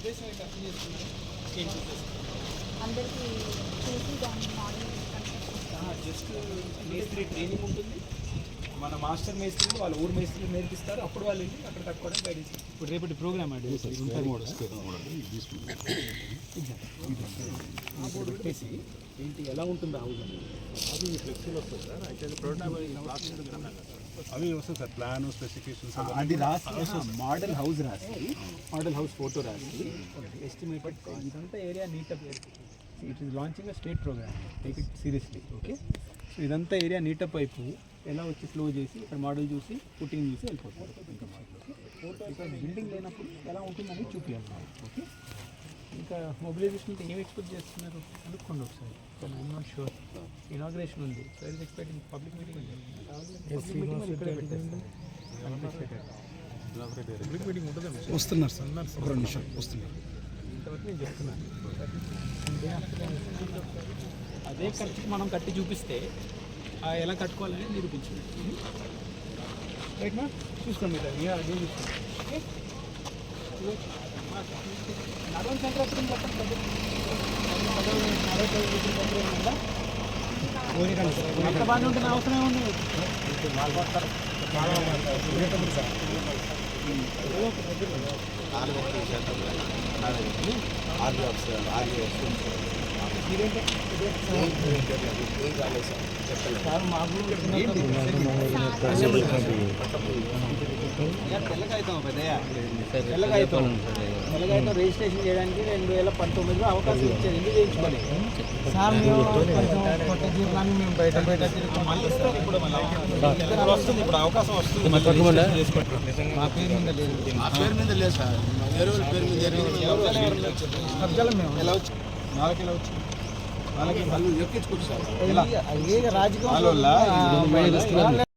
ఉద్దేశం ఏంటి అర్థం చేస్తున్నారు? అందరికీ చూసి దాన్ని మోడల్ జస్ట్ మేస్త్రి ట్రైనింగ్ ఉంటుంది, మన మాస్టర్ మేస్త్రి వాళ్ళ ఊరు మేస్త్రి నేర్పిస్తారు, అప్పుడు వాళ్ళు వెళ్ళి అక్కడ కట్టుకోవడానికి గైడెన్స్. ఇప్పుడు రేపటి ప్రోగ్రామ్ అండి పెట్టేసి ఏంటి ఎలా ఉంటుంది హౌస్ అది ఫ్లెక్సీలో వస్తుంది సార్. అయితే అవి వస్తుంది సార్, ప్లాన్ స్పెసిఫికేషన్స్ అది రాసి మోడల్ హౌస్ రాసి మోడల్ హౌస్ ఫోటో రాసి ఎస్టిమేటెడ్ ఇదంతా ఏరియా నీటప్. It is launching a state program, take it seriously. Okay, so ఇదంతా ఏరియా నీటప్ అయిపోయి ఎలా వచ్చి ఫ్లో చేసి ఇక్కడ మోడల్ చూసి పుట్టింగ్ చూసి వెళ్ళిపోతారు. ఇంకా ఇక్కడ బిల్డింగ్ లేనప్పుడు ఎలా ఉంటుందని చూపించాలి మనం. ఓకే, ఇంకా మొబిలైజేషన్ అంటే ఏం ఎక్స్పెక్ట్ చేస్తున్నారు అనుకోండి ఒకసారి. I'm not sure. ఇనాగ్రేషన్ ఉంది, so is expecting public meeting ఉంది. పబ్లిక్ మీటింగ్ ఉంటుంది. వస్తున్నారు సార్, ఒక 2 నిమిషాలు వస్తున్నారు. ఇంతవరకు నేను చెప్తున్నాను. అదే ఖర్చుకి మనం కట్టి చూపిస్తే ఎలా కట్టుకోవాలని నిరూపించింది. రైట్ మా చూస్తాం మీరు అదే చూస్తాం. నడవల సెంటర్ ఎప్పుడు చెప్పండి. ఎంత బాగానే ఉంటుంది, అవసరం ఉంది. తెల్లగాయితం రిజిస్ట్రేషన్ చేయడానికి 2019లో అవకాశం ఇచ్చారు. ఎందుకు చేయించుకోలేదు సార్? మేము కొత్త జీవితాన్ని మేము బయట వస్తుంది, ఇప్పుడు అవకాశం వస్తుంది. మా పేరు మీద లేదు, మా పేరు మీద లేదు సార్, వేరే వాళ్ళ పేరు మీద మేము ఎలా వచ్చి 4 కిలో వచ్చి 4 వాళ్ళు ఎక్కించుకోవచ్చు సార్. రాజకీయ